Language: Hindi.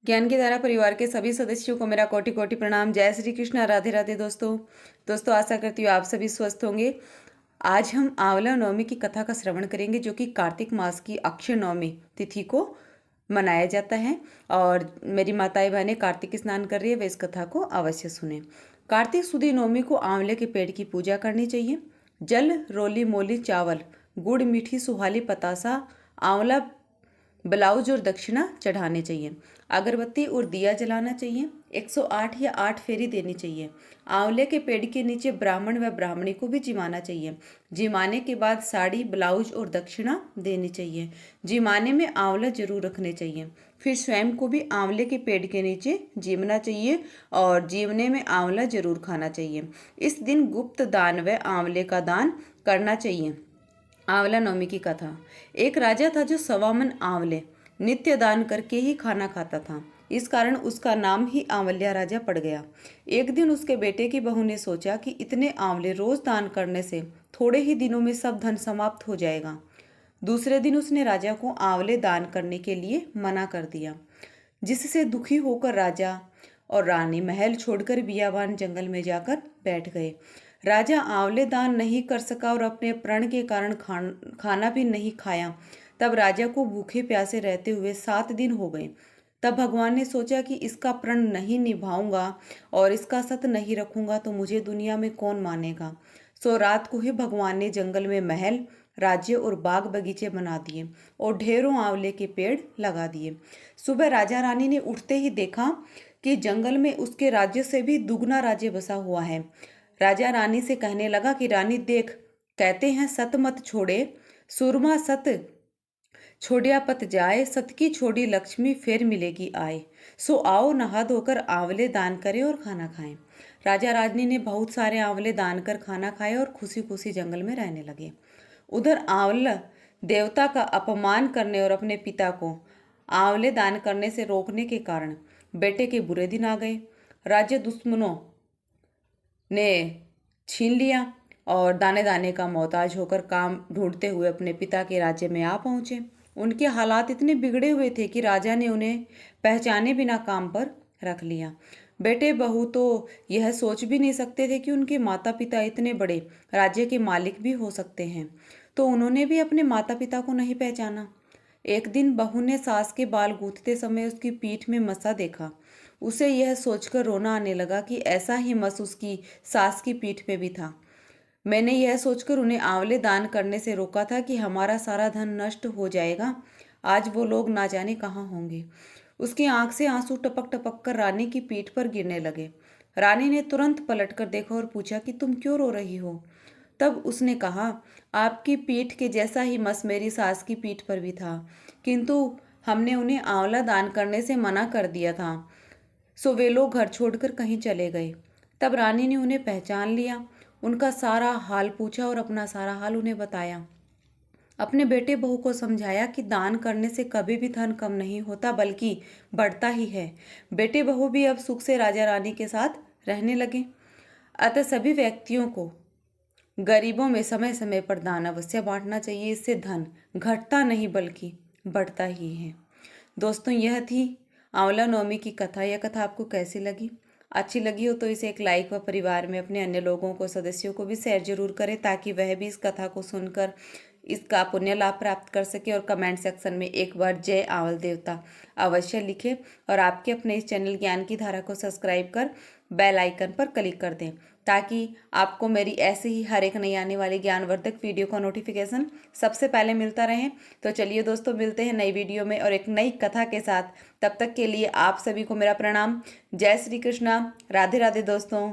ज्ञान की धारा परिवार के सभी सदस्यों को मेरा कोटि कोटि प्रणाम। जय श्री कृष्ण। राधे राधे दोस्तों आशा करती हूँ आप सभी स्वस्थ होंगे। आज हम आंवला नवमी की कथा का श्रवण करेंगे, जो कि कार्तिक मास की अक्षय नवमी तिथि को मनाया जाता है। और मेरी माताएं बहनें कार्तिक स्नान कर रही है, वे इस कथा को अवश्य सुने। कार्तिक सुदी नवमी को आंवले के पेड़ की पूजा करनी चाहिए। जल, रोली, मोली, चावल, गुड़, मीठी, सुहाली, पतासा, आंवला, ब्लाउज और दक्षिणा चढ़ाने चाहिए। अगरबत्ती और दिया जलाना चाहिए। 108 या 8 फेरी देनी चाहिए। आंवले के पेड़ के नीचे ब्राह्मण व ब्राह्मणी को भी जिमाना चाहिए। जिमाने के बाद साड़ी, ब्लाउज और दक्षिणा देनी चाहिए। जिमाने में आंवला जरूर रखने चाहिए। फिर स्वयं को भी आंवले के पेड़ के नीचे जीमना चाहिए और जीवने में आंवला जरूर खाना चाहिए। इस दिन गुप्त दान व आंवले का दान करना चाहिए। आंवला नवमी की कथा। एक राजा था जो 1.25 मन आंवले नित्य दान करके ही खाना खाता था। इस कारण उसका नाम ही आंवल्या राजा पड़ गया। एक दिन उसके बेटे की बहू ने सोचा कि इतने आंवले रोज दान करने से थोड़े ही दिनों में सब धन समाप्त हो जाएगा। दूसरे दिन उसने राजा को आंवले दान करने के लिए मना कर दिया, जिससे दुखी होकर राजा और रानी महल छोड़कर बियाबान जंगल में जाकर बैठ गए। राजा आंवले दान नहीं कर सका और अपने प्रण के कारण खाना भी नहीं खाया। तब राजा को भूखे प्यासे रहते हुए 7 दिन हो गए। तब भगवान ने सोचा कि इसका प्रण नहीं निभाऊंगा और इसका सत नहीं रखूंगा तो मुझे दुनिया में कौन मानेगा। सो रात को ही भगवान ने जंगल में महल, राज्य और बाग बगीचे बना दिए और ढेरों आंवले के पेड़ लगा दिए। सुबह राजा रानी ने उठते ही देखा कि जंगल में उसके राज्य से भी दुगना राज्य बसा हुआ है। राजा रानी से कहने लगा कि रानी देख, कहते हैं सत मत छोड़े, सुरमा सत छोड़िया पत जाए, सत की छोड़ी लक्ष्मी फिर मिलेगी आए। सो आओ नहा धोकर आंवले दान करें और खाना खाएं। राजा रानी ने बहुत सारे आंवले दान कर खाना खाए और खुशी खुशी जंगल में रहने लगे। उधर आंवला देवता का अपमान करने और अपने पिता को आंवले दान करने से रोकने के कारण बेटे के बुरे दिन आ गए। राज्य दुश्मनों ने छीन लिया और दाने दाने का मोहताज होकर काम ढूंढते हुए अपने पिता के राज्य में आ पहुंचे। उनके हालात इतने बिगड़े हुए थे कि राजा ने उन्हें पहचाने बिना काम पर रख लिया। बेटे बहू तो यह सोच भी नहीं सकते थे कि उनके माता पिता इतने बड़े राज्य के मालिक भी हो सकते हैं, तो उन्होंने भी अपने माता पिता को नहीं पहचाना। एक दिन बहू ने सास के बाल गूंथते समय उसकी पीठ में मसा देखा। उसे यह सोचकर रोना आने लगा कि ऐसा ही मस उसकी सास की पीठ में भी था। मैंने यह सोचकर उन्हें आंवले दान करने से रोका था कि हमारा सारा धन नष्ट हो जाएगा। आज वो लोग ना जाने कहाँ होंगे। उसकी आंख से आंसू टपक टपक कर रानी की पीठ पर गिरने लगे। रानी ने तुरंत पलटकर देखा और पूछा कि तुम क्यों रो रही हो। तब उसने कहा, आपकी पीठ के जैसा ही मस मेरी सास की पीठ पर भी था, किंतु हमने उन्हें आंवला दान करने से मना कर दिया था, सो वे लोग घर छोड़कर कहीं चले गए। तब रानी ने उन्हें पहचान लिया, उनका सारा हाल पूछा और अपना सारा हाल उन्हें बताया। अपने बेटे बहू को समझाया कि दान करने से कभी भी धन कम नहीं होता, बल्कि बढ़ता ही है। बेटे बहू भी अब सुख से राजा रानी के साथ रहने लगे। अतः सभी व्यक्तियों को गरीबों में समय समय पर दान अवश्य बांटना चाहिए। इससे धन घटता नहीं बल्कि बढ़ता ही है। दोस्तों, यह थी आंवला नवमी की कथा। यह कथा आपको कैसी लगी? अच्छी लगी हो तो इसे एक लाइक व परिवार में अपने अन्य लोगों को, सदस्यों को भी शेयर जरूर करें, ताकि वह भी इस कथा को सुनकर इसका पुण्य लाभ प्राप्त कर सके। और कमेंट सेक्शन में एक बार जय आंवल देवता अवश्य लिखें और आपके अपने इस चैनल ज्ञान की धारा को सब्सक्राइब कर बेल आइकन पर क्लिक कर दें, ताकि आपको मेरी ऐसे ही हर एक नई आने वाली ज्ञानवर्धक वीडियो का नोटिफिकेशन सबसे पहले मिलता रहे। तो चलिए दोस्तों, मिलते हैं नई वीडियो में और एक नई कथा के साथ। तब तक के लिए आप सभी को मेरा प्रणाम। जय श्री कृष्णा। राधे राधे दोस्तों।